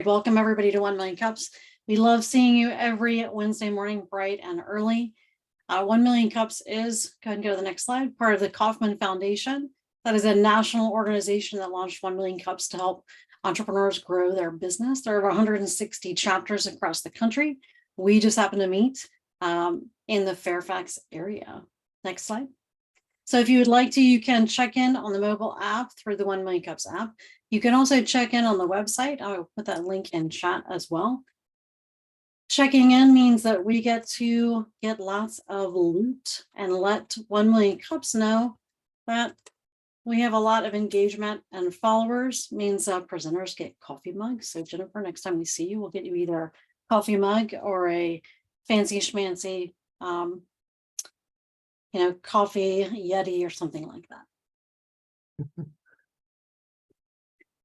Welcome everybody to 1 Million Cups. We love seeing you every Wednesday morning, bright and early. 1 Million Cups is, go ahead and go to the next slide, part of the Kauffman Foundation. That is a national organization that launched 1 Million Cups to help entrepreneurs grow their business. There are 160 chapters across the country. We just happen to meet in the Fairfax area. Next slide. So if you would like to, you can check in on the mobile app through the 1 Million Cups app. You can also check in on the website. I will put that link in chat as well. Checking in means that we get to get lots of loot and let 1 Million Cups know that we have a lot of engagement, and followers means presenters get coffee mugs. So Jennifer, next time we see you, we'll get you either a coffee mug or a fancy schmancy coffee Yeti or something like that.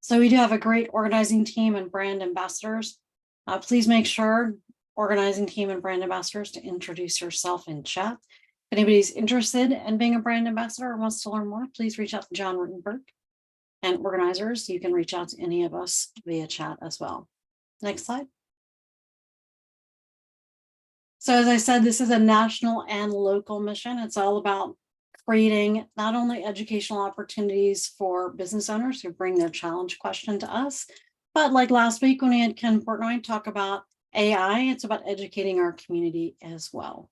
So we do have a great organizing team and brand ambassadors. Please make sure, organizing team and brand ambassadors, to introduce yourself in chat. If anybody's interested in being a brand ambassador or wants to learn more, please reach out to John Rutenberg. And organizers, you can reach out to any of us via chat as well. Next slide. So as I said, this is a national and local mission. It's all about creating not only educational opportunities for business owners who bring their challenge question to us, but like last week when we had Ken Portnoy talk about AI, it's about educating our community as well.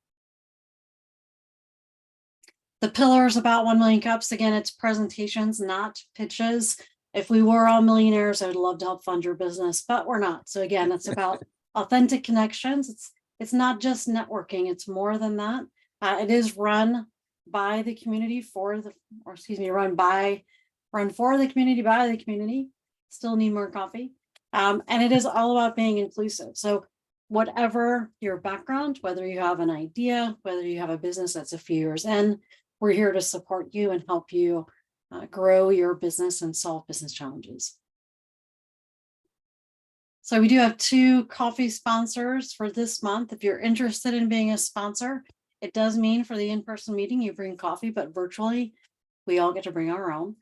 The pillars about 1 Million Cups, again, it's presentations, not pitches. If we were all millionaires, I would love to help fund your business, but we're not. So again, it's about authentic connections. It's not just networking, it's more than that. It is run by the community for the community by the community. Still need more coffee. And it is all about being inclusive. So whatever your background, whether you have an idea, whether you have a business that's a few years in, we're here to support you and help you grow your business and solve business challenges. So we do have 2 coffee sponsors for this month. If you're interested in being a sponsor, it does mean for the in-person meeting, you bring coffee, but virtually, we all get to bring our own.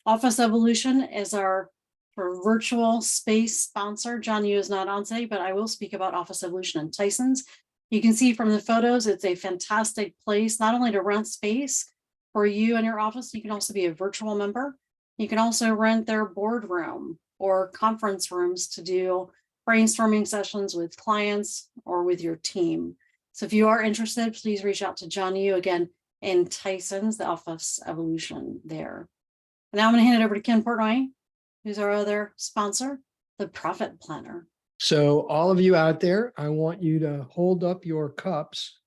Office Evolution is our virtual space sponsor. John Yu is not on today, but I will speak about Office Evolution and Tyson's. You can see from the photos, it's a fantastic place, not only to rent space for you and your office, you can also be a virtual member. You can also rent their boardroom or conference rooms to do brainstorming sessions with clients or with your team. So if you are interested, please reach out to John Yu again in Tyson's, the Office Evolution there. And now I'm going to hand it over to Ken Portnoy, who's our other sponsor, the Profit Planner. So all of you out there, I want you to hold up your cups.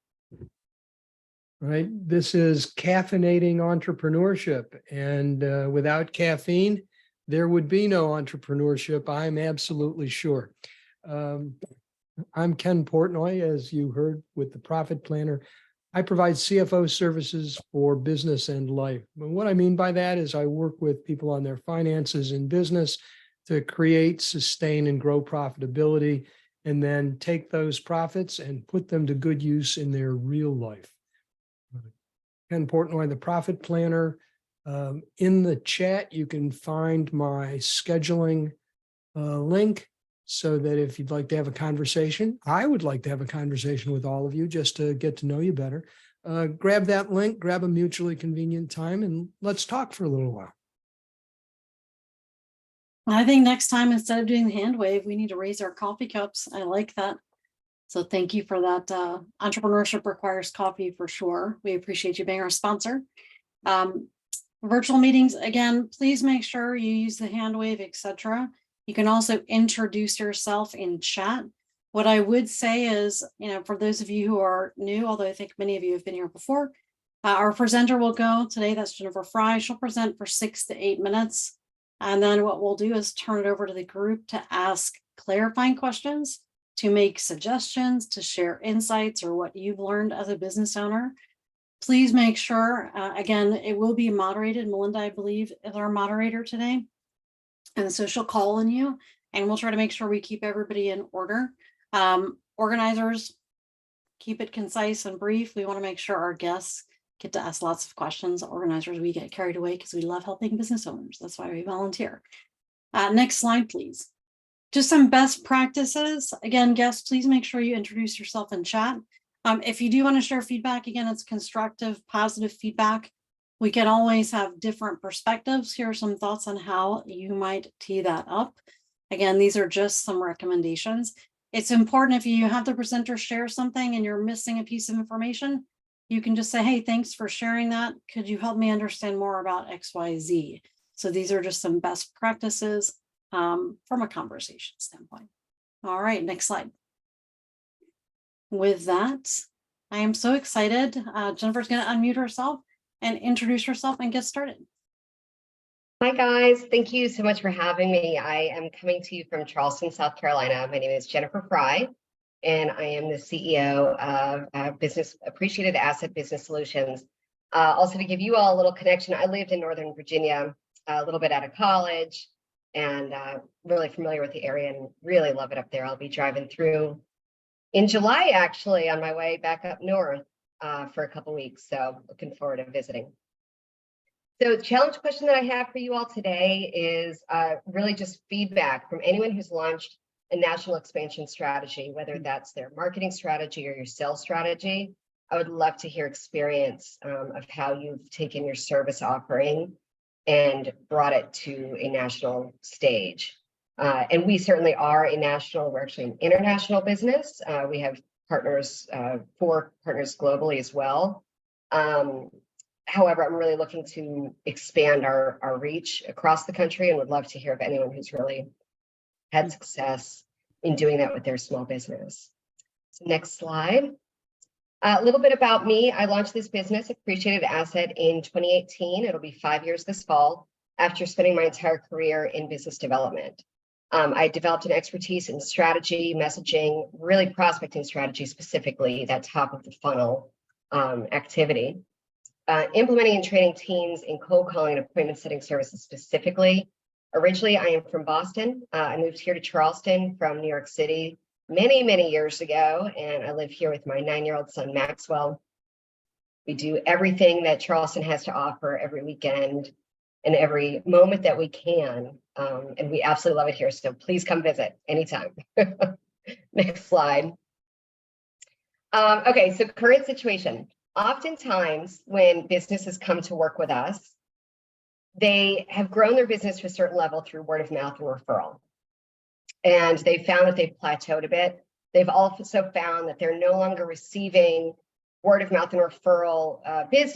Right? This is caffeinating entrepreneurship. And without caffeine, there would be no entrepreneurship, I'm absolutely sure. I'm Ken Portnoy, as you heard, with the Profit Planner. I provide CFO services for business and life. And what I mean by that is I work with people on their finances in business to create, sustain, and grow profitability, and then take those profits and put them to good use in their real life. Ken Portnoy, the Profit Planner. In the chat, you can find my scheduling link, so that if you'd like to have a conversation, I would like to have a conversation with all of you just to get to know you better. Grab that link, grab a mutually convenient time, and let's talk for a little while. I think next time, instead of doing the hand wave, we need to raise our coffee cups. I like that. So thank you for that. Entrepreneurship requires coffee for sure. We appreciate you being our sponsor. Virtual meetings, again, please make sure you use the hand wave, etc. You can also introduce yourself in chat. What I would say is, for those of you who are new, although I think many of you have been here before, our presenter will go today. That's Jennifer Frye. She'll present for 6 to 8 minutes. And then what we'll do is turn it over to the group to ask clarifying questions, to make suggestions, to share insights or what you've learned as a business owner. Please make sure, again, it will be moderated. Melinda, I believe, is our moderator today. And so she'll call on you, and we'll try to make sure we keep everybody in order. Organizers, keep it concise and brief. We want to make sure our guests get to ask lots of questions. Organizers, we get carried away because we love helping business owners. That's why we volunteer. Next slide, please. Just some best practices. Again, guests, please make sure you introduce yourself in chat. If you do want to share feedback, again, it's constructive, positive feedback. We can always have different perspectives. Here are some thoughts on how you might tee that up. Again, these are just some recommendations. It's important if you have the presenter share something and you're missing a piece of information, you can just say, hey, thanks for sharing that. Could you help me understand more about XYZ? So these are just some best practices from a conversation standpoint. All right, next slide. With that, I am so excited. Jennifer's going to unmute herself and introduce herself and get started. Hi, guys. Thank you so much for having me. I am coming to you from Charleston, South Carolina. My name is Jennifer Frye, and I am the CEO of Appreciated Asset Business Solutions. Also, to give you all a little connection, I lived in Northern Virginia a little bit out of college, and really familiar with the area and really love it up there. I'll be driving through in July, actually, on my way back up north for a couple weeks. So looking forward to visiting. So the challenge question that I have for you all today is really just feedback from anyone who's launched a national expansion strategy, whether that's their marketing strategy or your sales strategy. I would love to hear experience of how you've taken your service offering and brought it to a national stage. And we certainly are a national, we're actually an international business. We have partners, 4 partners globally as well. However, I'm really looking to expand our reach across the country and would love to hear of anyone who's really had success in doing that with their small business. So next slide. A little bit about me. I launched this business, Appreciated Asset, in 2018. It'll be 5 years this fall after spending my entire career in business development. I developed an expertise in strategy, messaging, really prospecting strategy, specifically that top of the funnel activity. Implementing and training teams in cold calling and appointment setting services specifically. Originally, I am from Boston. I moved here to Charleston from New York City many, many years ago, and I live here with my 9-year-old son, Maxwell. We do everything that Charleston has to offer every weekend and every moment that we can, and we absolutely love it here, so please come visit anytime. Next slide. Okay, so current situation. Oftentimes, when businesses come to work with us, they have grown their business to a certain level through word of mouth and referral. And they've found that they've plateaued a bit. They've also found that they're no longer receiving word of mouth and referral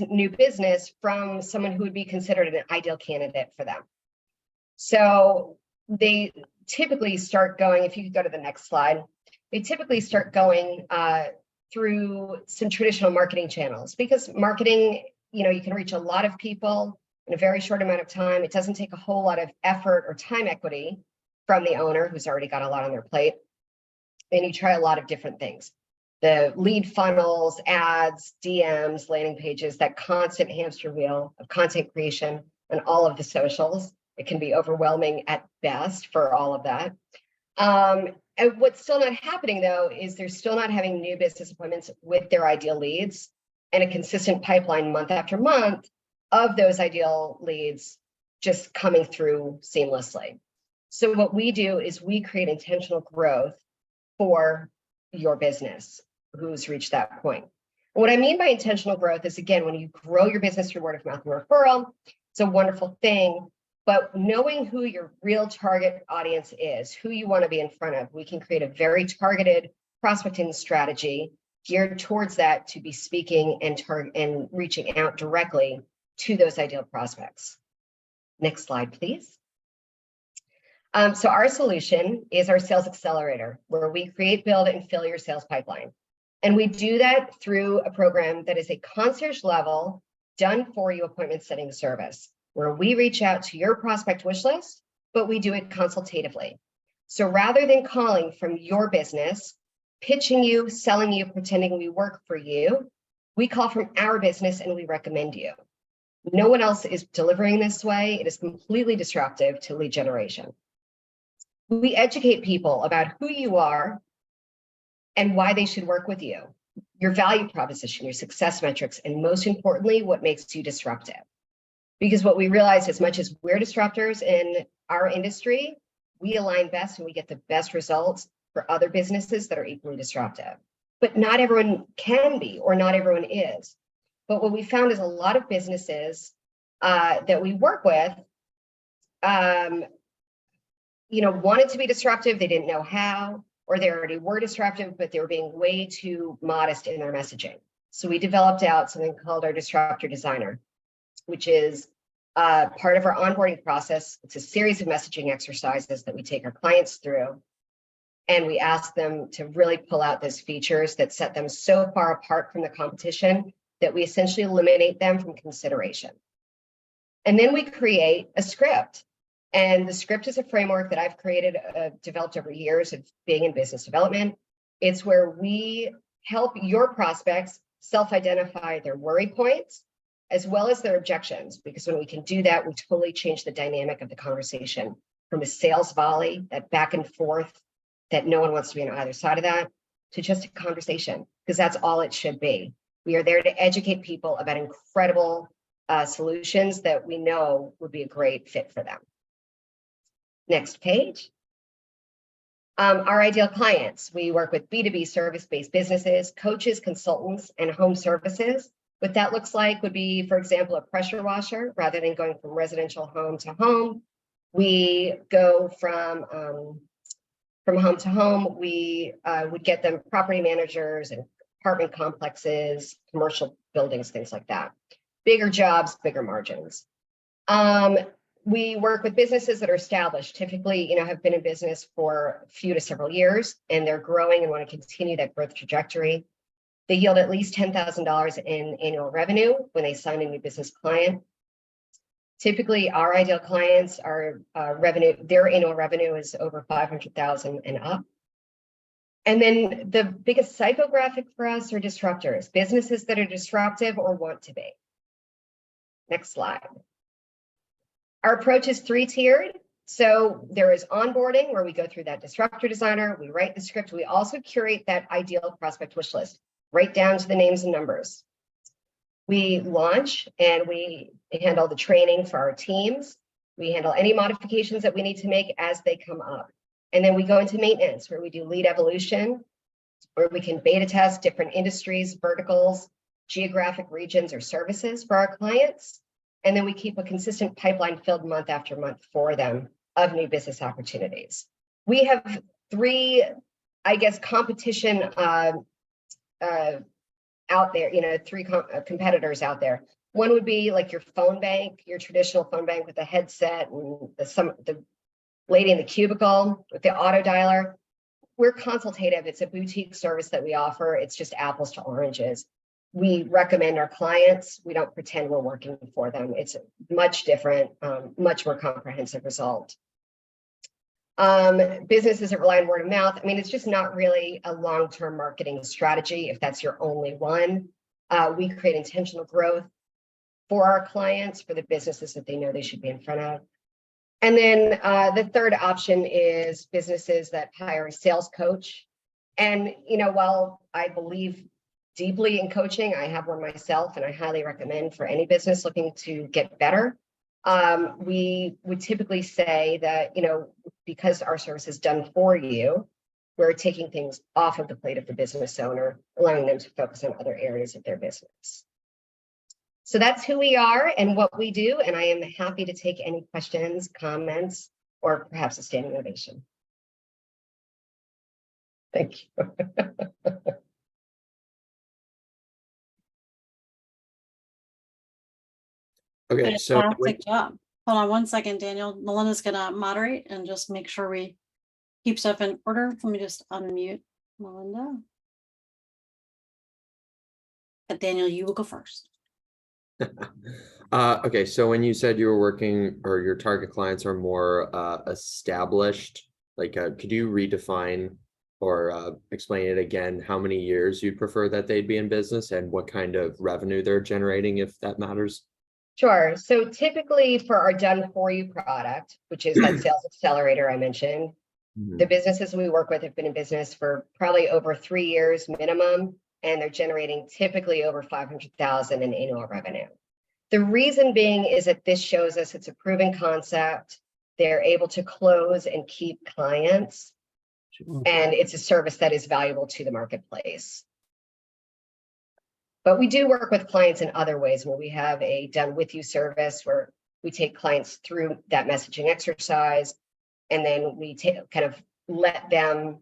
new business from someone who would be considered an ideal candidate for them. So they typically start going, if you could go to the next slide, they typically start going through some traditional marketing channels, because marketing, you can reach a lot of people in a very short amount of time. It doesn't take a whole lot of effort or time equity from the owner who's already got a lot on their plate. And you try a lot of different things. The lead funnels, ads, DMs, landing pages, that constant hamster wheel of content creation and all of the socials. It can be overwhelming at best for all of that. And what's still not happening, though, is they're still not having new business appointments with their ideal leads and a consistent pipeline month after month of those ideal leads just coming through seamlessly. So what we do is we create intentional growth for your business who's reached that point. And what I mean by intentional growth is, again, when you grow your business through word of mouth and referral, it's a wonderful thing. But knowing who your real target audience is, who you want to be in front of, we can create a very targeted prospecting strategy geared towards that, to be speaking and reaching out directly to those ideal prospects. Next slide, please. So our solution is our sales accelerator, where we create, build, and fill your sales pipeline. And we do that through a program that is a concierge level, done for you appointment setting service, where we reach out to your prospect wish list, but we do it consultatively. So rather than calling from your business, pitching you, selling you, pretending we work for you, we call from our business and we recommend you. No one else is delivering this way. It is completely disruptive to lead generation. We educate people about who you are and why they should work with you, your value proposition, your success metrics, and most importantly, what makes you disruptive. Because what we realize, as much as we're disruptors in our industry, we align best and we get the best results for other businesses that are equally disruptive. But not everyone can be, or not everyone is. But what we found is a lot of businesses that we work with, wanted to be disruptive. They didn't know how, or they already were disruptive, but they were being way too modest in their messaging. So we developed out something called our Disruptor Designer, which is part of our onboarding process. It's a series of messaging exercises that we take our clients through. And we ask them to really pull out those features that set them so far apart from the competition that we essentially eliminate them from consideration. And then we create a script. And the script is a framework that I've created, developed over years of being in business development. It's where we help your prospects self-identify their worry points as well as their objections, because when we can do that, we totally change the dynamic of the conversation from a sales volley, that back and forth, that no one wants to be on either side of that, to just a conversation, because that's all it should be. We are there to educate people about incredible solutions that we know would be a great fit for them. Next page. Our ideal clients. We work with B2B service-based businesses, coaches, consultants, and home services. What that looks like would be, for example, a pressure washer. Rather than going from residential home to home, we go from home to home. We would get them property managers and apartment complexes, commercial buildings, things like that. Bigger jobs, bigger margins. We work with businesses that are established, typically, have been in business for a few to several years, and they're growing and want to continue that growth trajectory. They yield at least $10,000 in annual revenue when they sign a new business client. Typically, our ideal clients are their annual revenue is over $500,000 and up. And then the biggest psychographic for us are disruptors, businesses that are disruptive or want to be. Next slide. Our approach is three-tiered. So there is onboarding, where we go through that disruptor designer, we write the script, we also curate that ideal prospect wish list, right down to the names and numbers. We launch and we handle the training for our teams. We handle any modifications that we need to make as they come up. And then we go into maintenance, where we do lead evolution, where we can beta test different industries, verticals, geographic regions, or services for our clients. And then we keep a consistent pipeline filled month after month for them of new business opportunities. We have three, competition out there, three competitors out there. One would be like your phone bank, your traditional phone bank with a headset and the lady in the cubicle with the auto dialer. We're consultative. It's a boutique service that we offer. It's just apples to oranges. We recommend our clients. We don't pretend we're working for them. It's much different, much more comprehensive result. Businesses that rely on word of mouth. It's just not really a long-term marketing strategy if that's your only one. We create intentional growth for our clients, for the businesses that they know they should be in front of. And then the third option is businesses that hire a sales coach. And, while I believe deeply in coaching, I have one myself, and I highly recommend for any business looking to get better. We would typically say that, because our service is done for you, we're taking things off of the plate of the business owner, allowing them to focus on other areas of their business. So that's who we are and what we do. And I am happy to take any questions, comments, or perhaps a standing ovation. Thank you. Okay, so Fantastic job. Hold on one second, Daniel. Melinda's gonna moderate and just make sure we keep stuff in order. Let me just unmute Melinda. But Daniel, you will go first. okay, so when you said you were working, or your target clients are more established, could you redefine or explain it again, how many years you'd prefer that they'd be in business and what kind of revenue they're generating, if that matters? Sure. So typically for our done for you product, which is that sales accelerator I mentioned, the businesses we work with have been in business for probably over 3 years minimum, and they're generating typically over $500,000 in annual revenue. The reason being is that this shows us it's a proven concept. they're able to close and keep clients. And it's a service that is valuable to the marketplace. But we do work with clients in other ways where we have a done with you service where we take clients through that messaging exercise, and then we kind of let them,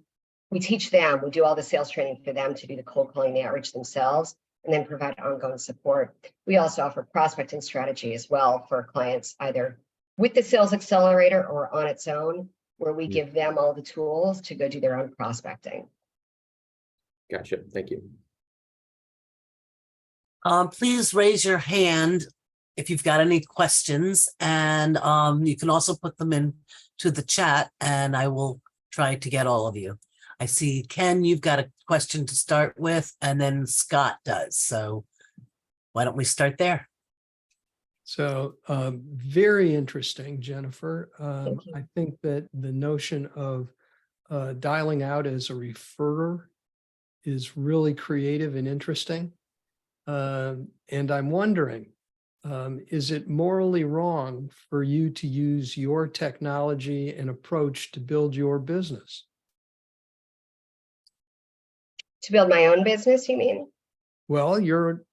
we teach them, we do all the sales training for them to do the cold calling, the outreach themselves, and then provide ongoing support. We also offer prospecting strategy as well for clients, either with the sales accelerator or on its own, where we give them all the tools to go do their own prospecting. Gotcha. Thank you. Please raise your hand if you've got any questions, and you can also put them in to the chat and I will try to get all of you. I see Ken, you've got a question to start with, and then Scott does. So why don't we start there? So very interesting, Jennifer. Thank you. I think that the notion of dialing out as a referrer is really creative and interesting. And I'm wondering, is it morally wrong for you to use your technology and approach to build your business? To build my own business, you mean? Well, you're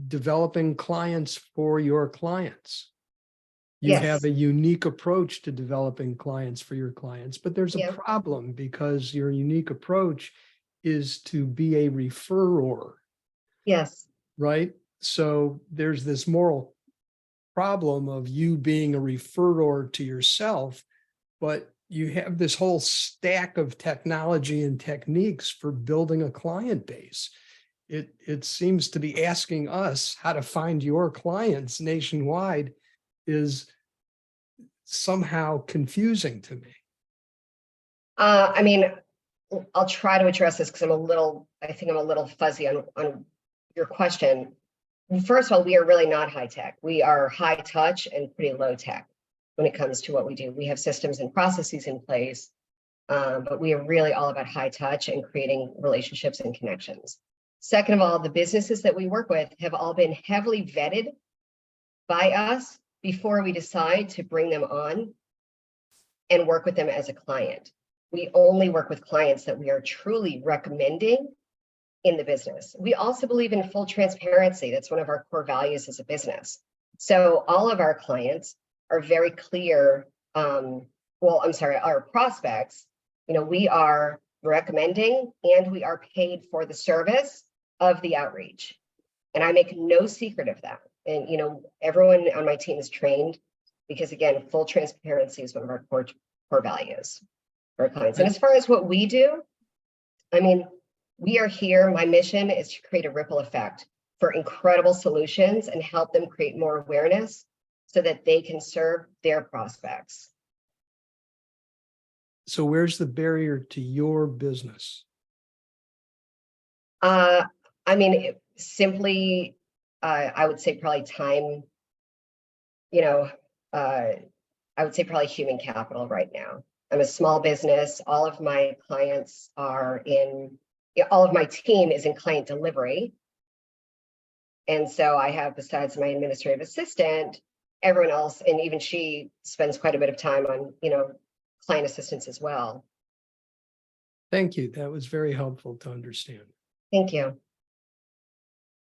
developing clients for your clients. You Yes. have a unique approach to developing clients for your clients, but there's a Yeah. problem because your unique approach is to be a referrer, Yes. right? So there's this moral problem of you being a referrer to yourself, but you have this whole stack of technology and techniques for building a client base. It seems to be asking us how to find your clients nationwide is somehow confusing to me. I mean, I'll try to address this because I think I'm a little fuzzy on your question. First of all, we are really not high tech. We are high touch and pretty low tech when it comes to what we do. We have systems and processes in place, but we are really all about high touch and creating relationships and connections. Second of all, the businesses that we work with have all been heavily vetted by us before we decide to bring them on and work with them as a client. We only work with clients that we are truly recommending in the business. We also believe in full transparency. That's one of our core values as a business. So all of our clients are very clear. Our prospects, we are recommending and we are paid for the service of the outreach. And I make no secret of that. And, everyone on my team is trained because, again, full transparency is one of our core values for our clients. And as far as what we do, we are here. My mission is to create a ripple effect for incredible solutions and help them create more awareness so that they can serve their prospects. So where's the barrier to your business? Simply, I would say probably time, I would say probably human capital right now. I'm a small business. All of my clients all of my team is in client delivery. And so I have, besides my administrative assistant, everyone else, and even she spends quite a bit of time on, client assistance as well. Thank you. That was very helpful to understand. Thank you.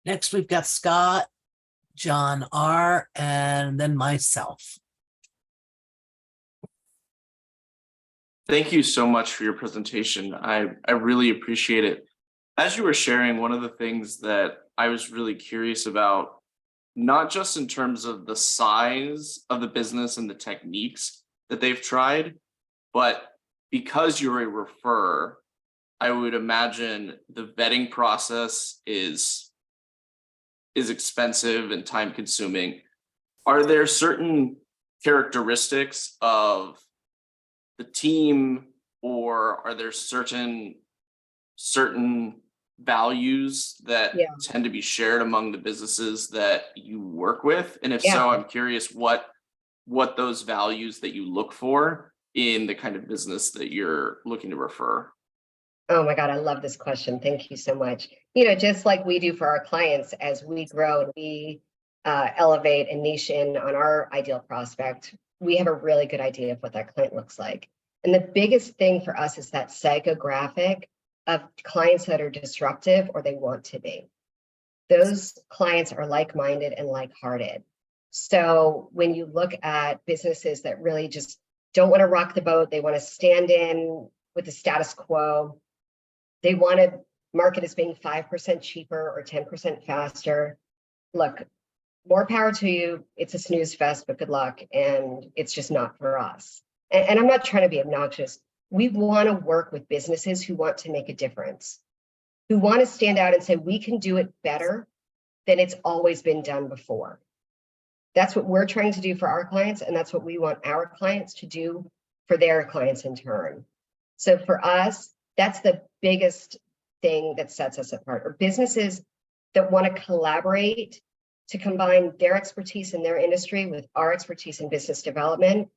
Next, we've got Scott, John R., and then myself. Thank you so much for your presentation. I really appreciate it. As you were sharing, one of the things that I was really curious about, not just in terms of the size of the business and the techniques that they've tried, but because you're a referrer, I would imagine the vetting process is expensive and time consuming. Are there certain characteristics of the team, or are there certain values that tend to be shared among the businesses that you work with? And if so, I'm curious what those values that you look for in the kind of business that you're looking to refer. Oh my God, I love this question. Thank you so much. Just like we do for our clients, as we grow, we elevate and niche in on our ideal prospect. we have a really good idea of what that client looks like. And the biggest thing for us is that psychographic of clients that are disruptive or they want to be. Those clients are like-minded and like-hearted. So when you look at businesses that really just don't want to rock the boat, they want to stand in with the status quo, they want to market as being 5% cheaper or 10% faster. Look, more power to you. It's a snooze fest, but good luck. And it's just not for us. And I'm not trying to be obnoxious. We want to work with businesses who want to make a difference, who want to stand out and say, we can do it better than it's always been done before. That's what we're trying to do for our clients. And that's what we want our clients to do for their clients in turn. So for us, that's the biggest thing that sets us apart, or businesses that want to collaborate to combine their expertise in their industry with our expertise in business development.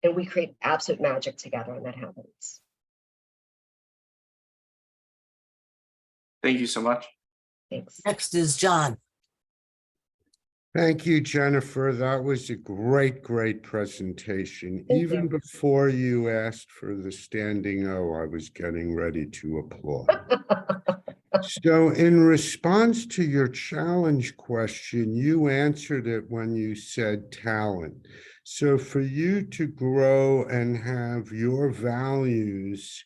And we create absolute magic together when that happens. Thank you so much. Thanks. Next is John. Thank you, Jennifer. That was a great, great presentation. Thank Even you. before you asked for the standing O, I was getting ready to applaud. So in response to your challenge question, you answered it when you said talent. So for you to grow and have your values,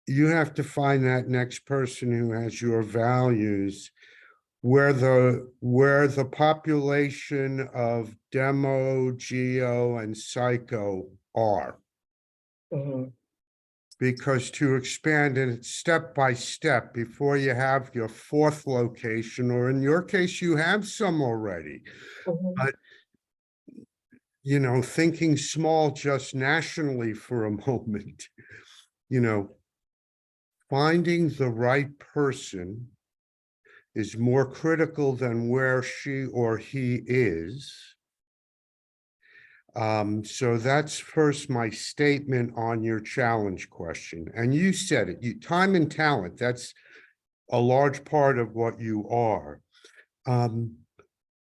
you have to find that next person who has your values, where the population of demo, geo, and psycho are. Mhm. Because to expand it step by step before you have your fourth location, or in your case, you have some already. Mhm. But, you know, thinking small just nationally for a moment, you know, finding the right person is more critical than where she or he is. So that's first my statement on your challenge question. And you said it, time and talent, that's a large part of what you are.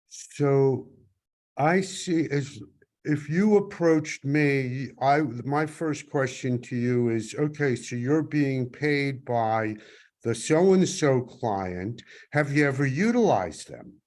So I see, as if you approached me, my first question to you is, okay, so you're being paid by the so-and-so client. Have you ever utilized them?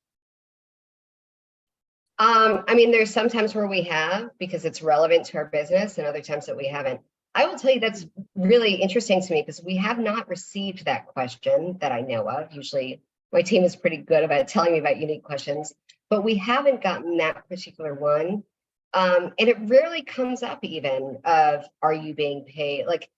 I mean, there's some times where we have, because it's relevant to our business, and other times that we haven't. I will tell you that's really interesting to me, because we have not received that question that I know of. Usually my team is pretty good about telling me about unique questions, but we haven't gotten that particular one. And it rarely comes up even of, are you being paid? Like,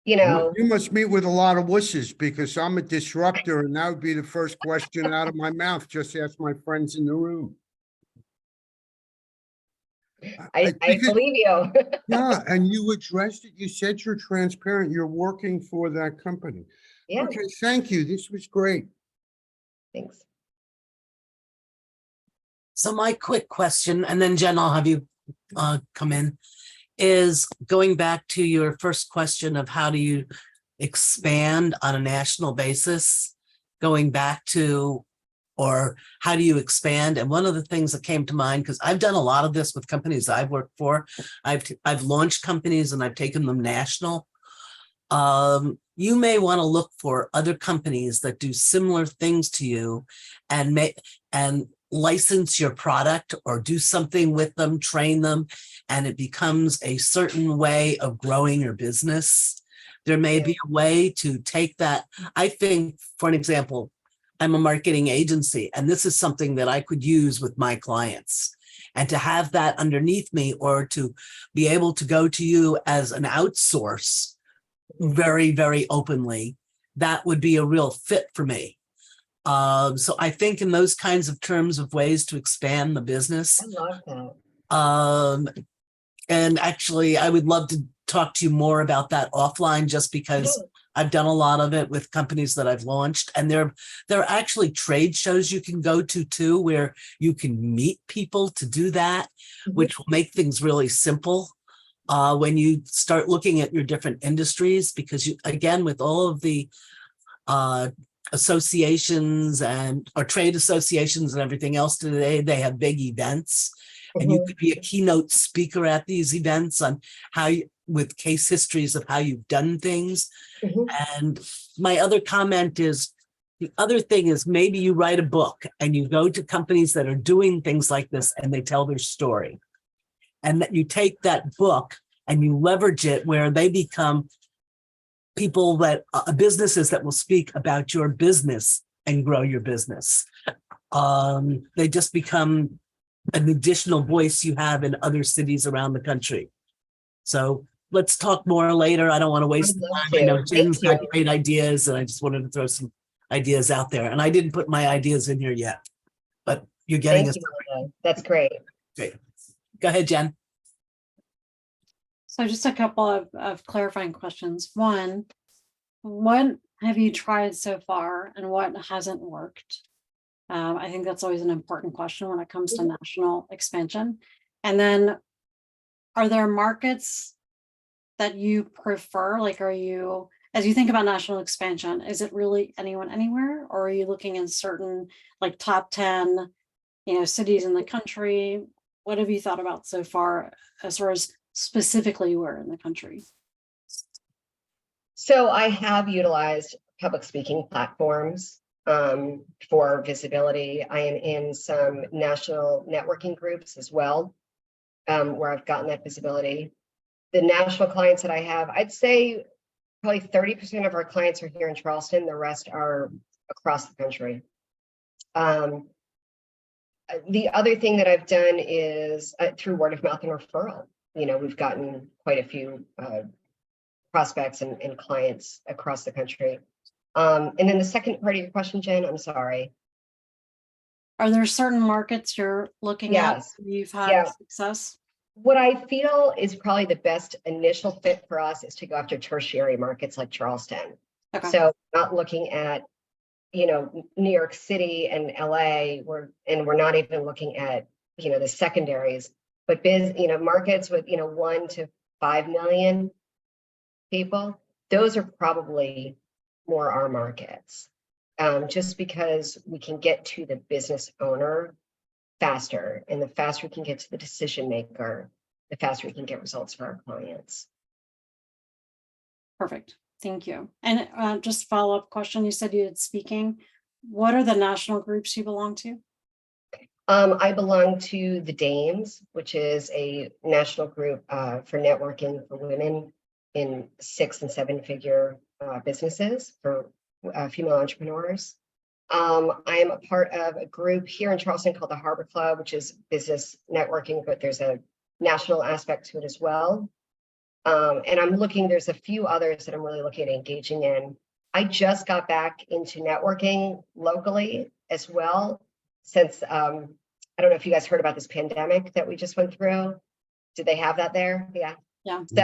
you know. You must meet with a lot of wusses, because I'm a disruptor, and that would be the first question out of my mouth. Just ask my friends in the room. I believe you. Yeah, and you addressed it. You said you're transparent. You're working for that company. Yeah, Okay, thank you. This was great. thanks. So my quick question, and then Jen, I'll have you come in, is going back to your first question of how do you expand on a national basis, going back to, or how do you expand? And one of the things that came to mind, because I've done a lot of this with companies I've worked for, I've launched companies and I've taken them national. You may want to look for other companies that do similar things to you and license your product or do something with them, train them, and it becomes a certain way of growing your business. There may be a way to take that. I think, for an example, I'm a marketing agency, and this is something that I could use with my clients. And to have that underneath me, or to be able to go to you as an outsource very, very openly, that would be a real fit for me. So I think in those kinds of terms of ways to expand the business. I love that. And actually, I would love to talk to you more about that offline, just because I've done a lot of it with companies that I've launched. And there are actually trade shows you can go to too, where you can meet people to do that, which will make things really simple when you start looking at your different industries, because you, again, with all of the associations or trade associations and everything else today, they have big events. and you could be a keynote speaker at these events on how you, with case histories of how you've done things. Mhm. And my other comment is, the other thing is maybe you write a book and you go to companies that are doing things like this and they tell their story. And that you take that book and you leverage it where they become people that businesses that will speak about your business and grow your business. They just become an additional voice you have in other cities around the country. So let's talk more later. I don't want to waste I'd the love time. I know to. Jen's Thank got you. great ideas, and I just wanted to throw some ideas out there. And I didn't put my ideas in here yet, but you're getting us. Thank you, Melinda. That's great. Great. Go ahead, Jen. So just a couple of clarifying questions. One, what have you tried so far and what hasn't worked? I think that's always an important question when it comes to national expansion. And then, are there markets that you prefer? Like, are you, as you think about national expansion, is it really anyone anywhere? Or are you looking in certain like top 10, cities in the country? What have you thought about so far as far as specifically where in the country? So I have utilized public speaking platforms for visibility. I am in some national networking groups as well, where I've gotten that visibility. The national clients that I have, I'd say probably 30% of our clients are here in Charleston. The rest are across the country. The other thing that I've done is through word of mouth and referral. We've gotten quite a few prospects and clients across the country. And then the second part of your question, Jen, I'm sorry. Are there certain markets you're looking at Yes. you've had Yeah. success? What I feel is probably the best initial fit for us is to go after tertiary markets like Charleston. Okay. So not looking at, New York City and LA, we're not even looking at, the secondaries, but markets with, 1 to 5 million people, those are probably more our markets. Just because we can get to the business owner faster, and the faster we can get to the decision maker, the faster we can get results for our clients. Perfect. Thank you. And just follow-up question, you said you did speaking. What are the national groups you belong to? I belong to the Dames, which is a national group for networking for women in 6- and 7-figure businesses for female entrepreneurs. I am a part of a group here in Charleston called the Harbor Club, which is business networking, but there's a national aspect to it as well. And there's a few others that I'm really looking at engaging in. I just got back into networking locally as well, since I don't know if you guys heard about this pandemic that we just went through. Did they have that there? Yeah. Yeah. So,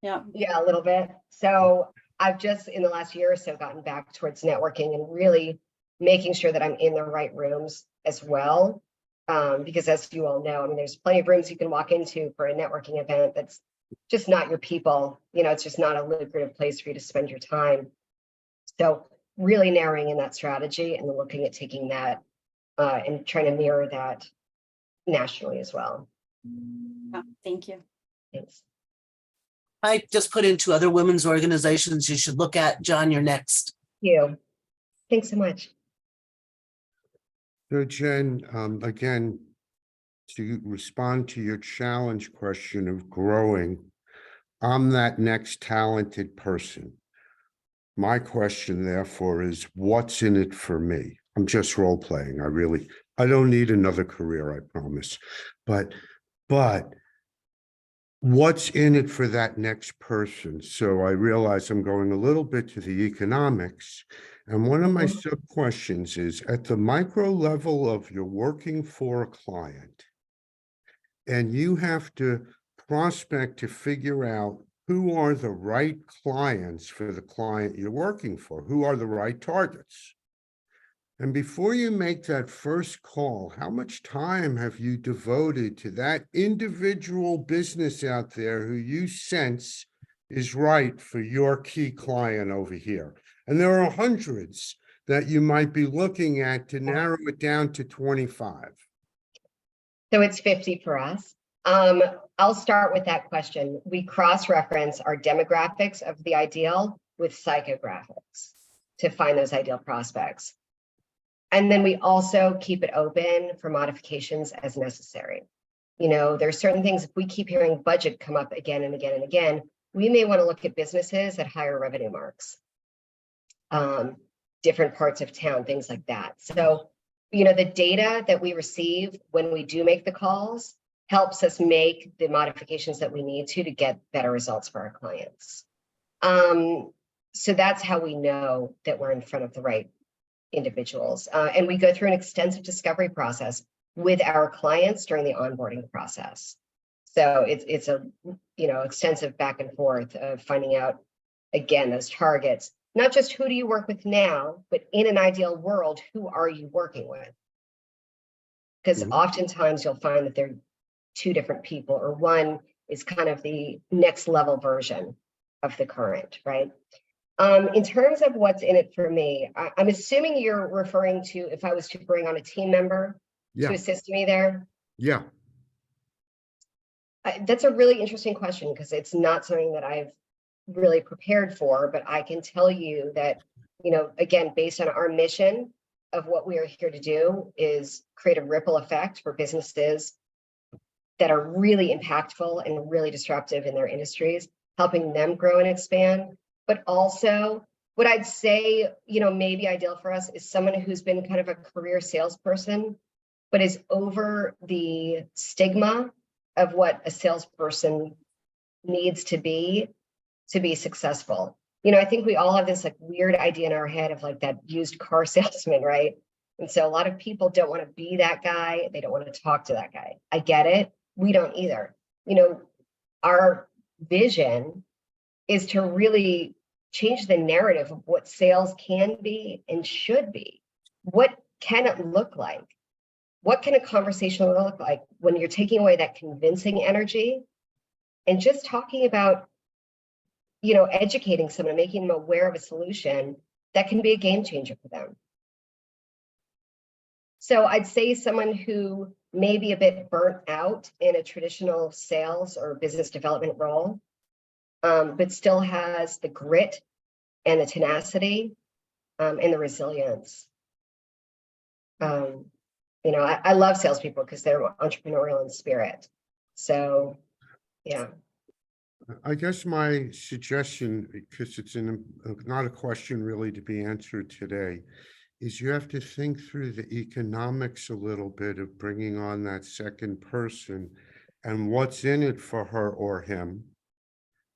Yeah. yeah, a little bit. So I've just in the last year or so gotten back towards networking and really making sure that I'm in the right rooms as well. Because as you all know, there's plenty of rooms you can walk into for a networking event that's just not your people. It's just not a lucrative place for you to spend your time. So really narrowing in that strategy and looking at taking that and trying to mirror that nationally as well. Yeah, thank you. Thanks. I just put into other women's organizations you should look at. John, you're next. Thank you. Thanks so much. So Jen, again, to respond to your challenge question of growing, I'm that next talented person. My question, therefore, is what's in it for me? I'm just role playing. I don't need another career, I promise. But what's in it for that next person? So I realize I'm going a little bit to the economics. And one of my sub questions is at the micro level of you're working for a client and you have to prospect to figure out who are the right clients for the client you're working for, who are the right targets. And before you make that first call, how much time have you devoted to that individual business out there who you sense is right for your key client over here? And there are hundreds that you might be looking at to narrow it down to 25. So it's 50 for us. I'll start with that question. We cross-reference our demographics of the ideal with psychographics to find those ideal prospects. And then we also keep it open for modifications as necessary. You know, there are certain things, if we keep hearing budget come up again and again and again, we may want to look at businesses at higher revenue marks, different parts of town, things like that. So, you know, the data that we receive when we do make the calls helps us make the modifications that we need to get better results for our clients. So that's how we know that we're in front of the right individuals. And we go through an extensive discovery process with our clients during the onboarding process. So it's a, you know, extensive back and forth of finding out, again, those targets, not just who do you work with now, but in an ideal world, who are you working with? Because oftentimes you'll find that they're two different people, or one is kind of the next level version of the current, right? In terms of what's in it for me, I'm assuming you're referring to if I was to bring on a team member to assist me there. Yeah. That's a really interesting question because it's not something that I've really prepared for, but I can tell you that, you know, again, based on our mission of what we are here to do is create a ripple effect for businesses that are really impactful and really disruptive in their industries, helping them grow and expand. But also what I'd say, you know, maybe ideal for us is someone who's been kind of a career salesperson, but is over the stigma of what a salesperson needs to be successful. You know, I think we all have this like weird idea in our head of like that used car salesman, right? And so a lot of people don't want to be that guy. They don't want to talk to that guy. I get it. We don't either. You know, our vision is to really change the narrative of what sales can be and should be. What can it look like? What can a conversation look like when you're taking away that convincing energy and just talking about, you know, educating someone, making them aware of a solution that can be a game changer for them. So I'd say someone who may be a bit burnt out in a traditional sales or business development role, but still has the grit and the tenacity and the resilience. You know, I love salespeople because they're entrepreneurial in spirit. So, yeah. I guess my suggestion, because it's not a question really to be answered today, is you have to think through the economics a little bit of bringing on that second person and what's in it for her or him.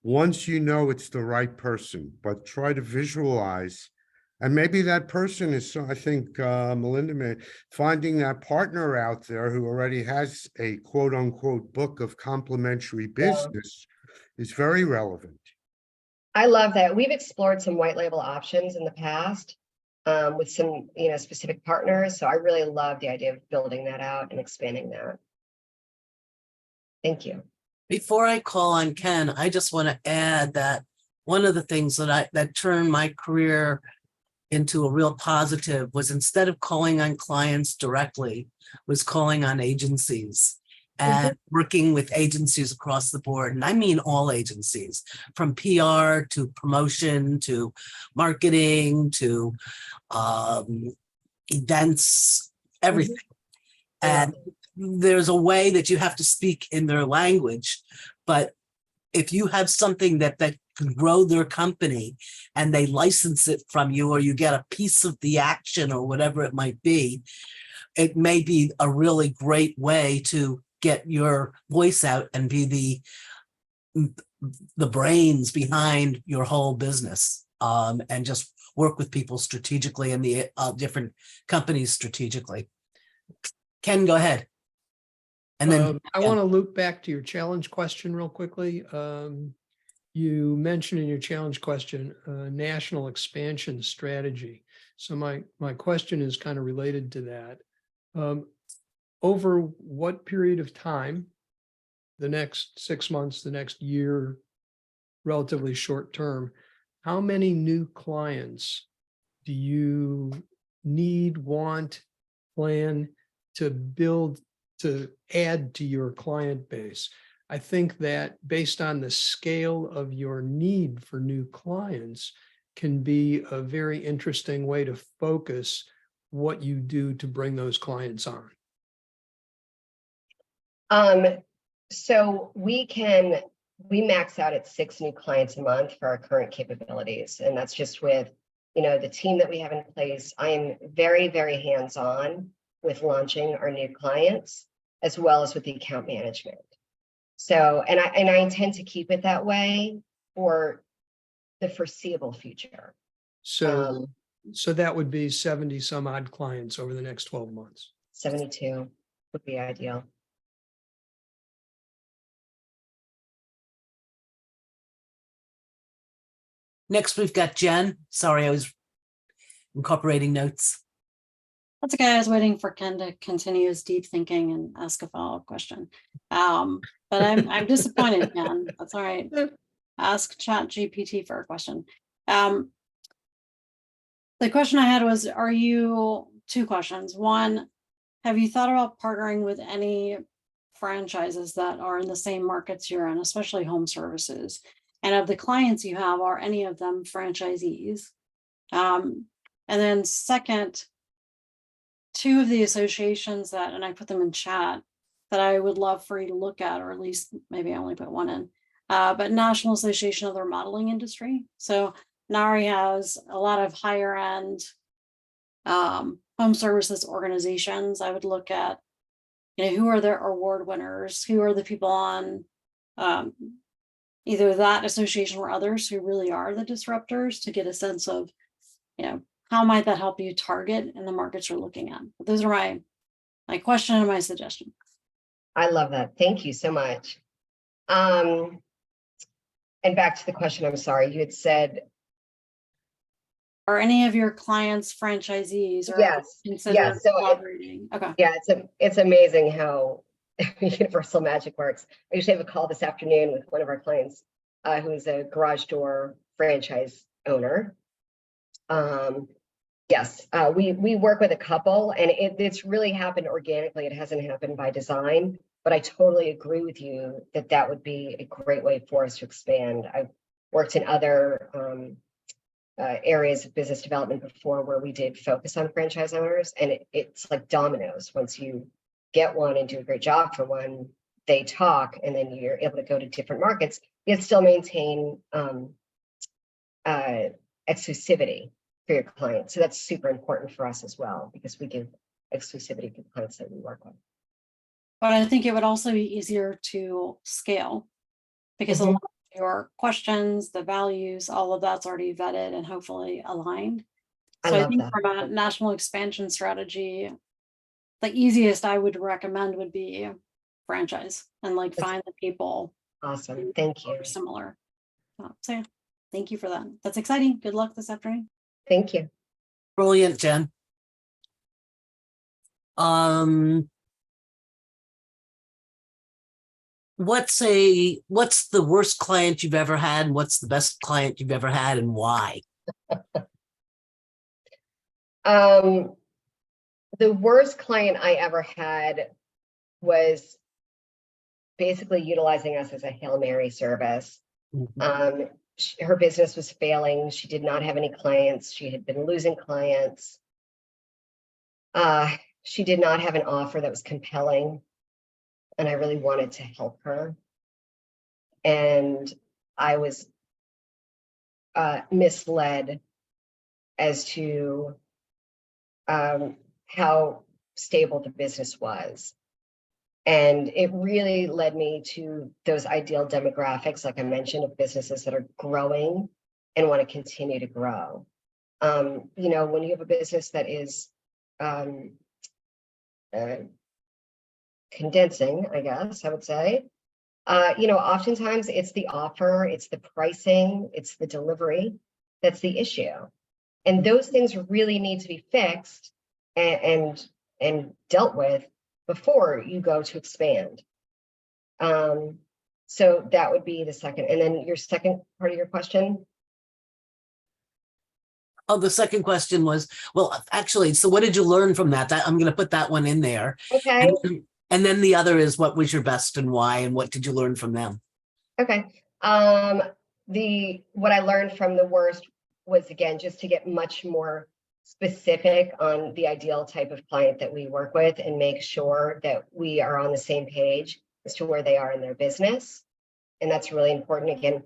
Once you know it's the right person, but try to visualize, and maybe that person is, so I think Melinda made, finding that partner out there who already has a quote unquote book of complementary business is very relevant. I love that. We've explored some white label options in the past with some, you know, specific partners. So I really love the idea of building that out and expanding that. Thank you. Before I call on Ken, I just want to add that one of the things that turned my career into a real positive was instead of calling on clients directly, was calling on agencies and working with agencies across the board. And I mean all agencies, from PR to promotion to marketing to events, everything. And there's a way that you have to speak in their language, but if you have something that can grow their company and they license it from you, or you get a piece of the action or whatever it might be, it may be a really great way to get your voice out and be the brains behind your whole business, and just work with people strategically and the different companies strategically. Ken, go ahead. And then I want to loop back to your challenge question real quickly. You mentioned in your challenge question, national expansion strategy. So my question is kind of related to that. Over what period of time, the next 6 months, the next year, relatively short term, how many new clients do you need, want, plan to build to add to your client base. I think that based on the scale of your need for new clients can be a very interesting way to focus what you do to bring those clients on. So we max out at 6 new clients a month for our current capabilities. And that's just with, the team that we have in place. I am very, very hands-on with launching our new clients, as well as with the account management. So, and I intend to keep it that way for the foreseeable future. So that would be 70 some odd clients over the next 12 months. 72 would be ideal. Next, we've got Jen. Sorry, I was incorporating notes. That's okay. I was waiting for Ken to continue his deep thinking and ask a follow-up question. But I'm disappointed, Ken. That's all right. Ask ChatGPT for a question. The question I had was, two questions. One, have you thought about partnering with any franchises that are in the same markets you're in, especially home services? And of the clients you have, are any of them franchisees? And then second, two of the associations that, and I put them in chat, that I would love for you to look at, or at least maybe I only put one in, but National Association of the Remodeling Industry. So NARI has a lot of higher end home services organizations. I would look at, who are their award winners, who are the people on either that association or others who really are the disruptors, to get a sense of, how might that help you target in the markets you're looking at. But those are my question and my suggestion. I love that. Thank you so much. And back to the question, I'm sorry, you had said. Are any of your clients franchisees? Or Yes. consider So collaborating? Okay. Yeah, it's amazing how universal magic works. I usually have a call this afternoon with one of our clients who is a garage door franchise owner. Yes, we work with a couple, and it's really happened organically. It hasn't happened by design, but I totally agree with you that would be a great way for us to expand. I've worked in other areas of business development before where we did focus on franchise owners, and it's like dominoes. Once you get one and do a great job for one, they talk, and then you're able to go to different markets, yet still maintain exclusivity for your clients. So that's super important for us as well, because we give exclusivity to the clients that we work with. But I think it would also be easier to scale, because a lot of your questions, the values, all of that's already vetted and hopefully aligned. So I think that. from a national expansion strategy, the easiest I would recommend would be franchise, and find the people. Awesome. Thank you. Similar. So yeah, thank you for that. That's exciting. Good luck this afternoon. Thank you. Brilliant, Jen. What's the worst client you've ever had, and what's the best client you've ever had, and why? The worst client I ever had was basically utilizing us as a Hail Mary service. Her business was failing. She did not have any clients. She had been losing clients. She did not have an offer that was compelling, and I really wanted to help her. And I was misled as to how stable the business was. And it really led me to those ideal demographics, like I mentioned, of businesses that are growing and want to continue to grow. When you have a business that is condensing, I guess I would say, oftentimes it's the offer, it's the pricing, it's the delivery that's the issue. And those things really need to be fixed and dealt with before you go to expand. So that would be the second. And then your second part of your question? Oh, the second question was, well, actually, so what did you learn from that? I'm going to put that one in there. Okay. And then the other is what was your best and why, and what did you learn from them? Okay. What I learned from the worst was, again, just to get much more specific on the ideal type of client that we work with and make sure that we are on the same page as to where they are in their business. And that's really important. Again,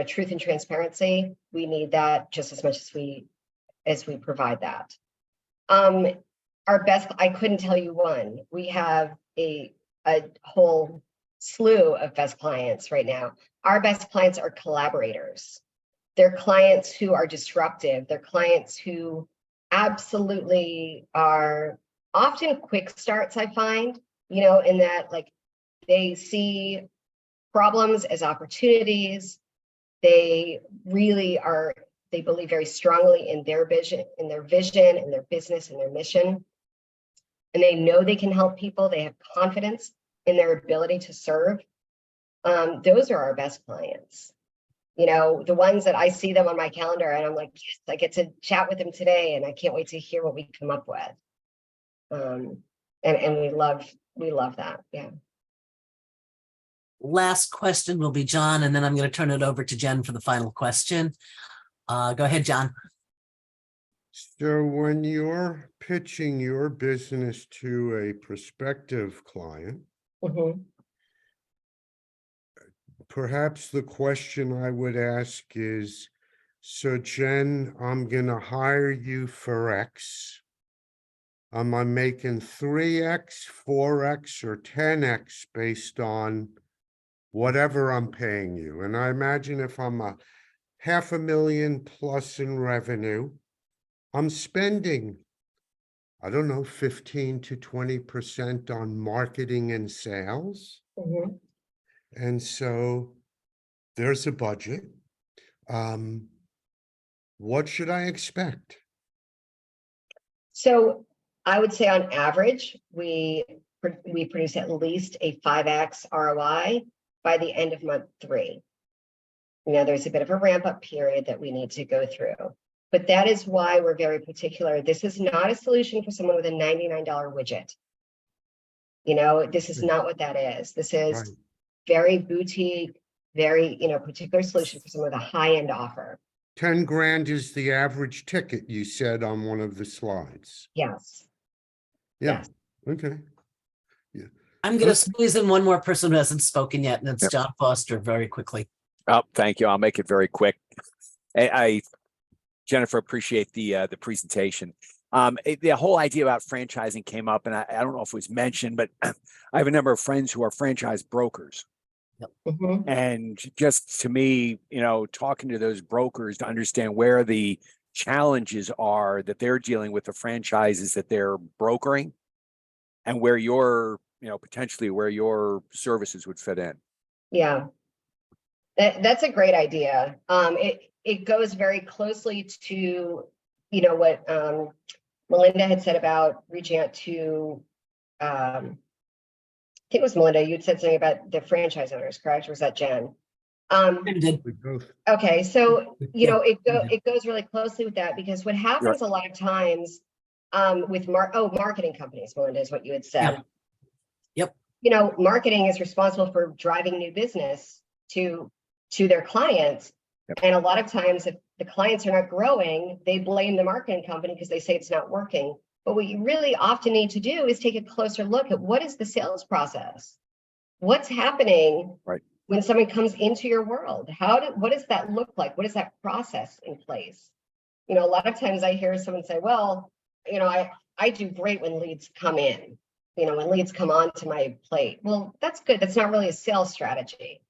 truth and transparency, we need that just as much as we provide that. Our best, I couldn't tell you one. We have a whole slew of best clients right now. Our best clients are collaborators. They're clients who are disruptive. They're clients who absolutely are often quick starts, I find, in that like they see problems as opportunities. They really are, they believe very strongly in their vision, in their business, and their mission. And they know they can help people. They have confidence in their ability to serve. Those are our best clients. The ones that I see them on my calendar and I'm like, yes, I get to chat with them today and I can't wait to hear what we come up with. And we love that. Yeah. Last question will be John, and then I'm going to turn it over to Jen for the final question. Go ahead, John. So when you're pitching your business to a prospective client, Mm-hmm. perhaps the question I would ask is, so Jen, I'm going to hire you for X. Am I making 3X, 4X, or 10X based on whatever I'm paying you? And I imagine if I'm a $500,000 plus in revenue, I'm spending, I don't know, 15 to 20% on marketing and sales. Mm-hmm. And so there's a budget. What should I expect? So I would say on average, we produce at least a 5X ROI by the end of month 3. There's a bit of a ramp up period that we need to go through, but that is why we're very particular. This is not a solution for someone with a $99 widget. This is not what that is. This is Right. very boutique, very, particular solution for someone with a high-end offer. 10 grand is the average ticket you said on one of the slides. Yes. Yeah. Yes. Okay. I'm going to squeeze in one more person who hasn't spoken yet, and it's Yep. John Foster, very quickly. Oh, thank you. I'll make it very quick. Jennifer, appreciate the presentation. The whole idea about franchising came up, and I don't know if it was mentioned, but I have a number of friends who are franchise brokers. Mm-hmm. And just to me, talking to those brokers to understand where the challenges are that they're dealing with, the franchises that they're brokering, and where your, potentially where your services would fit in. Yeah, that's a great idea. It goes very closely to, what Melinda had said about reaching out to, I think it was Melinda, you'd said something about the franchise owners, correct? Or was that Jen? We both. Okay, so, Yeah. it goes really closely with that, because what happens a lot of times with marketing companies, Melinda, is what you had said. Yep. Marketing is responsible for driving new business to their clients. Yep. And a lot of times if the clients are not growing, they blame the marketing company because they say it's not working. But what you really often need to do is take a closer look at what is the sales process? What's happening when someone comes into your world? What does that look like? What is that process in place? A lot of times I hear someone say, well, I do great when leads come in, when leads come onto my plate. Well, that's good. That's not really a sales strategy.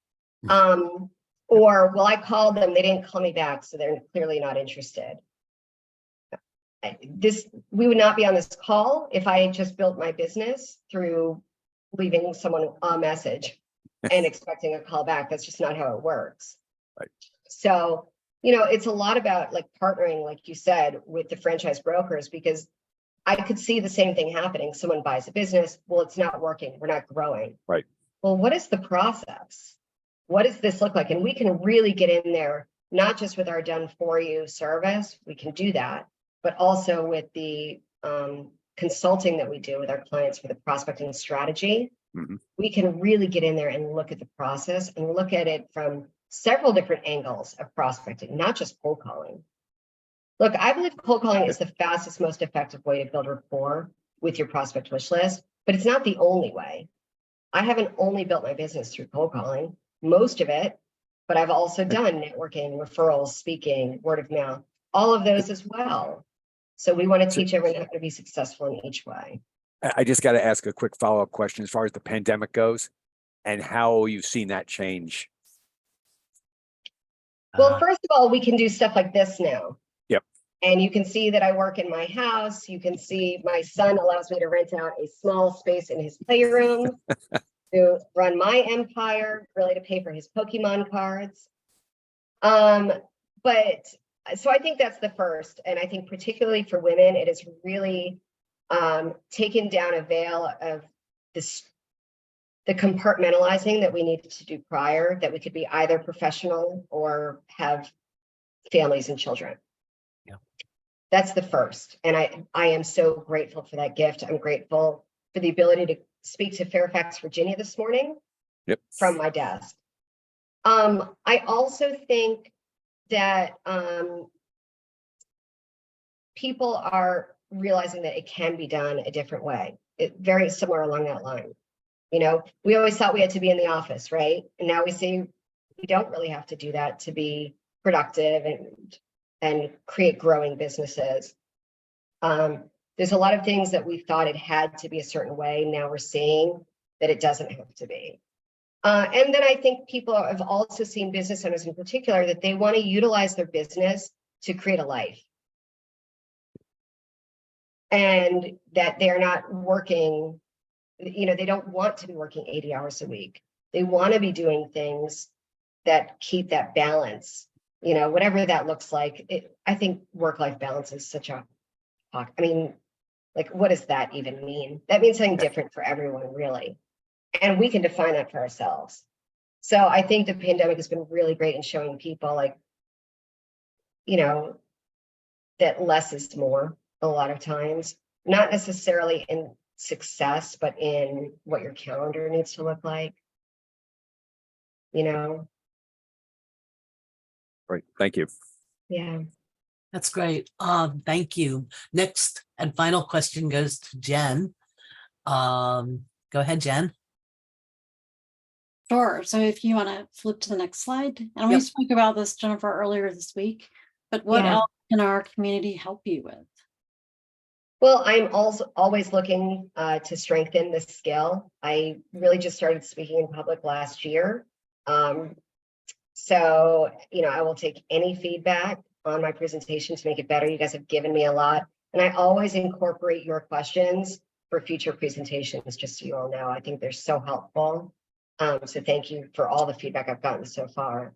Or, well, I called them, they didn't call me back, so they're clearly not interested. We would not be on this call if I just built my business through leaving someone a message and expecting a call back. That's just not how it works. Right. So, it's a lot about like partnering, like you said, with the franchise brokers, because I could see the same thing happening. Someone buys a business. Well, it's not working. We're not growing. Right. Well, what is the process? What does this look like? And we can really get in there, not just with our done for you service. We can do that, but also with the consulting that we do with our clients for the prospecting strategy, Mhm. we can really get in there and look at the process and look at it from several different angles of prospecting, not just cold calling. Look, I believe cold calling is the fastest, most effective way to build rapport with your prospect wish list, but it's not the only way. I haven't only built my business through cold calling, most of it, but I've also done networking, referrals, speaking, word of mouth, all of those as well. So we want to teach everyone how to be successful in each way. I just got to ask a quick follow-up question as far as the pandemic goes and how you've seen that change. Well, first of all, we can do stuff like this now. Yep. And you can see that I work in my house. You can see my son allows me to rent out a small space in his playroom to run my empire, really to pay for his Pokemon cards. But so I think that's the first. And I think particularly for women, it has really taken down a veil of this, the compartmentalizing that we needed to do prior, that we could be either professional or have families and children. Yeah. That's the first. And I am so grateful for that gift. I'm grateful for the ability to speak to Fairfax, Virginia this morning. Yep. From my desk. I also think that people are realizing that it can be done a different way. It very similar along that line. You know, we always thought we had to be in the office, right? And now we see we don't really have to do that to be productive and create growing businesses. There's a lot of things that we thought it had to be a certain way. Now we're seeing that it doesn't have to be. And then I think people have also seen, business owners in particular, that they want to utilize their business to create a life. And that they're not working, you know, they don't want to be working 80 hours a week. They want to be doing things that keep that balance, you know, whatever that looks like. I think work-life balance is such a, I mean, like, what does that even mean? That means something different for everyone, really. And we can define that for ourselves. So I think the pandemic has been really great in showing people, like, you know, that less is more a lot of times, not necessarily in success, but in what your calendar needs to look like, you know? Right. Thank you. Yeah. That's great. Thank you. Next and final question goes to Jen. Go ahead, Jen. Sure. So if you want to flip to the next slide, and we Yep. spoke about this, Jennifer, earlier this week, but what Yeah. else can our community help you with? Well, I'm also always looking to strengthen this skill. I really just started speaking in public last year. So, you know, I will take any feedback on my presentation to make it better. You guys have given me a lot, and I always incorporate your questions for future presentations, just so you all know. I think they're so helpful. So thank you for all the feedback I've gotten so far.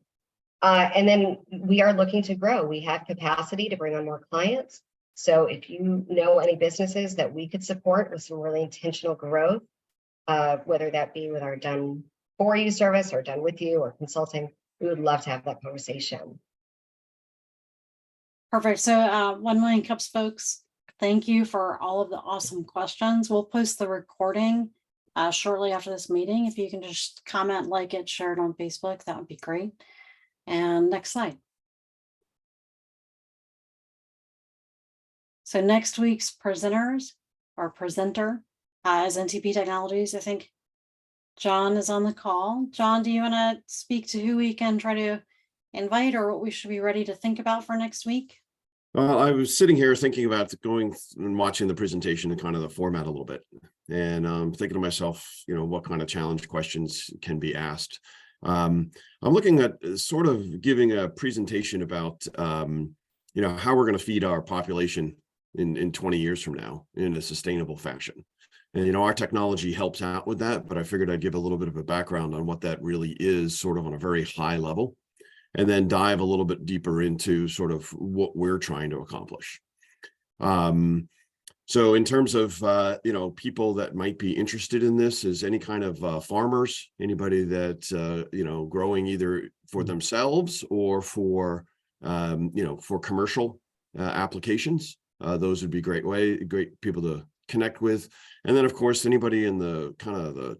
And then we are looking to grow. We have capacity to bring on more clients. So if you know any businesses that we could support with some really intentional growth, whether that be with our done for you service or done with you or consulting, we would love to have that conversation. Perfect. So 1 Million Cups folks, thank you for all of the awesome questions. We'll post the recording shortly after this meeting. If you can just comment, like it, share it on Facebook, that would be great. And next slide. So next week's presenters or presenter is NTP Technologies. I think John is on the call. John, do you want to speak to who we can try to invite or what we should be ready to think about for next week? Well, I was sitting here thinking about going and watching the presentation and kind of the format a little bit, and thinking to myself, you know, what kind of challenge questions can be asked. I'm looking at sort of giving a presentation about, you know, how we're going to feed our population in 20 years from now in a sustainable fashion. And, you know, our technology helps out with that, but I figured I'd give a little bit of a background on what that really is, sort of on a very high level, and then dive a little bit deeper into sort of what we're trying to accomplish. So in terms of, you know, people that might be interested in this, is any kind of farmers, anybody that, you know, growing either for themselves or for, you know, for commercial applications. Those would be great people connect with. And then, of course, anybody in the kind of the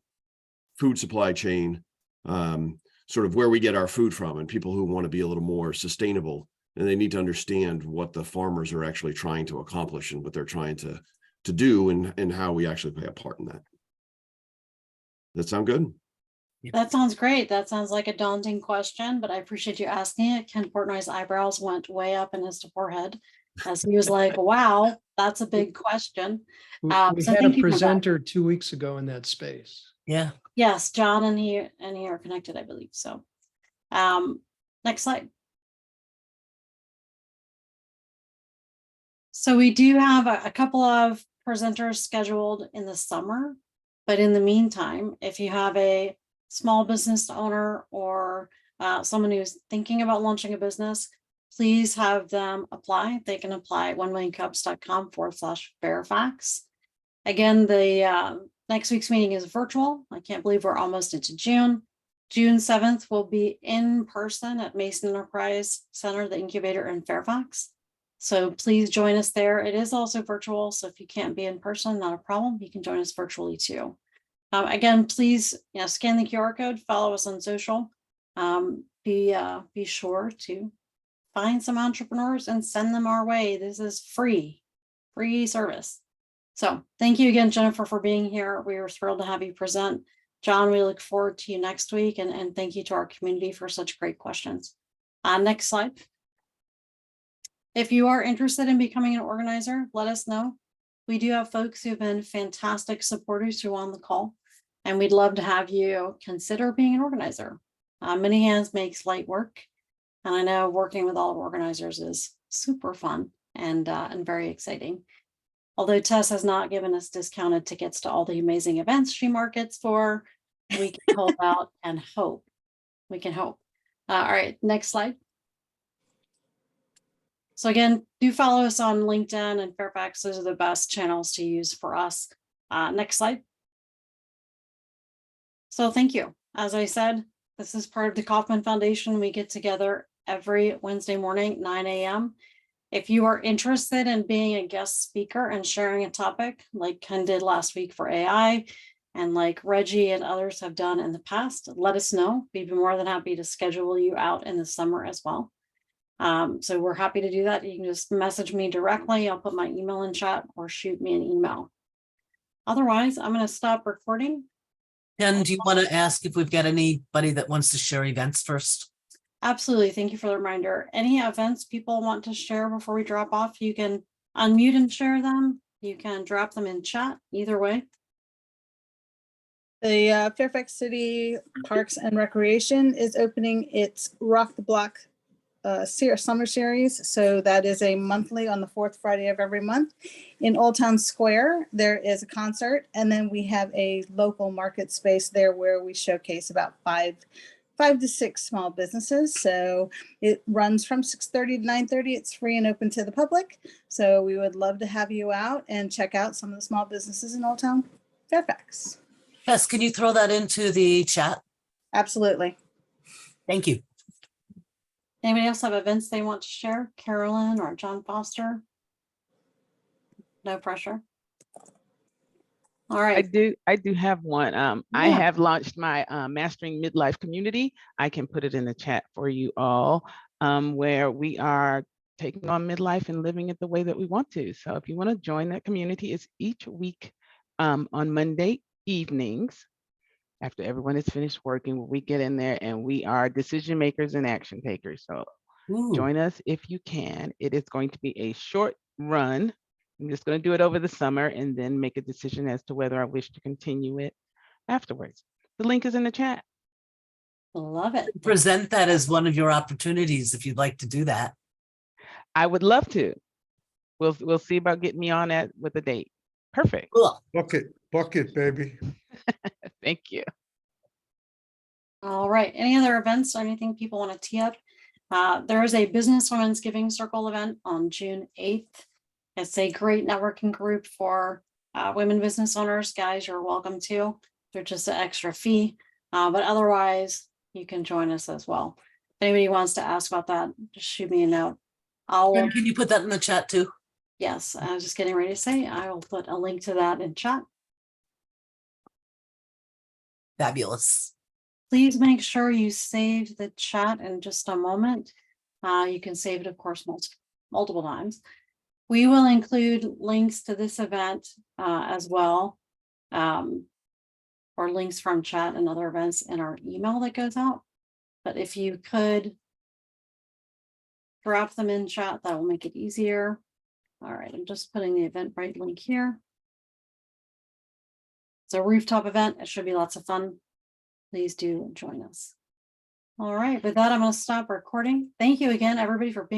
food supply chain, sort of where we get our food from, and people who want to be a little more sustainable, and they need to understand what the farmers are actually trying to accomplish and what they're trying to do, and how we actually play a part in that. That sound good? That sounds great. That sounds like a daunting question, but I appreciate you asking it. Ken Portnoy's eyebrows went way up in his forehead as he was like, wow, that's a big question. We So had a thank you for that. presenter 2 weeks ago in that space. Yeah. Yes, John and he are connected, I believe. So next slide. So we do have a couple of presenters scheduled in the summer, but in the meantime, if you have a small business owner or someone who's thinking about launching a business, please have them apply. They can apply at 1millioncups.com/Fairfax. Again, the next week's meeting is virtual. I can't believe we're almost into June. June 7th will be in person at Mason Enterprise Center, the incubator in Fairfax. So please join us there. It is also virtual. So if you can't be in person, not a problem. You can join us virtually too. Again, please, scan the QR code, follow us on social. Be sure to find some entrepreneurs and send them our way. This is free service. So thank you again, Jennifer, for being here. We were thrilled to have you present. John, we look forward to you next week, and thank you to our community for such great questions. Next slide. If you are interested in becoming an organizer, let us know. We do have folks who've been fantastic supporters who are on the call, and we'd love to have you consider being an organizer. Many hands makes light work, and I know working with all organizers is super fun and very exciting. Although Tess has not given us discounted tickets to all the amazing events she markets for, we can hold out and hope. We can hope. All right, next slide. So again, do follow us on LinkedIn and Fairfax. Those are the best channels to use for us. Next slide. So thank you. As I said, this is part of the Kauffman Foundation. We get together every Wednesday morning, 9 a.m. If you are interested in being a guest speaker and sharing a topic like Ken did last week for AI, and like Reggie and others have done in the past, let us know. We'd be more than happy to schedule you out in the summer as well. So we're happy to do that. You can just message me directly. I'll put my email in chat or shoot me an email. Otherwise, I'm going to stop recording. Ken, do you want to ask if we've got anybody that wants to share events first? Absolutely. Thank you for the reminder. Any events people want to share before we drop off, you can unmute and share them. You can drop them in chat, either way. The Fairfax City Parks and Recreation is opening its Rock the Block summer series. So that is a monthly on the fourth Friday of every month. In Old Town Square, there is a concert, and then we have a local market space there where we showcase about five to six small businesses. So it runs from 6:30 to 9:30. It's free and open to the public. So we would love to have you out and check out some of the small businesses in Old Town Fairfax. Yes, can you throw that into the chat? Absolutely. Thank you. Anybody else have events they want to share? Carolyn or John Foster? No pressure. All right. I do have one. I Yeah. have launched my Mastering Midlife community. I can put it in the chat for you all, where we are taking on midlife and living it the way that we want to. So if you want to join that community, it's each week on Monday evenings after everyone is finished working. We get in there and we are decision makers and action takers. So join us if you can. It is going to be a short run. I'm just going to do it over the summer and then make a decision as to whether I wish to continue it afterwards. The link is in the chat. Love it. Present that as one of your opportunities if you'd like to do that. I would love to. We'll see about getting me on that with a date. Perfect. Cool. Bucket, baby. Thank you. All right. Any other events or anything people want to tee up? There is a Business Women's Giving Circle event on June 8th. It's a great networking group for women business owners. Guys, you're welcome to. They're just an extra fee, but otherwise you can join us as well. If anybody wants to ask about that, just shoot me a note. Can you put that in the chat too? Yes, I was just getting ready to say, I will put a link to that in chat. Fabulous. Please make sure you save the chat in just a moment. You can save it, of course, multiple times. We will include links to this event as well, or links from chat and other events in our email that goes out. But if you could drop them in chat, that will make it easier. All right, I'm just putting the Eventbrite link here. It's a rooftop event. It should be lots of fun. Please do join us. All right, with that, I'm going to stop recording. Thank you again, everybody, for being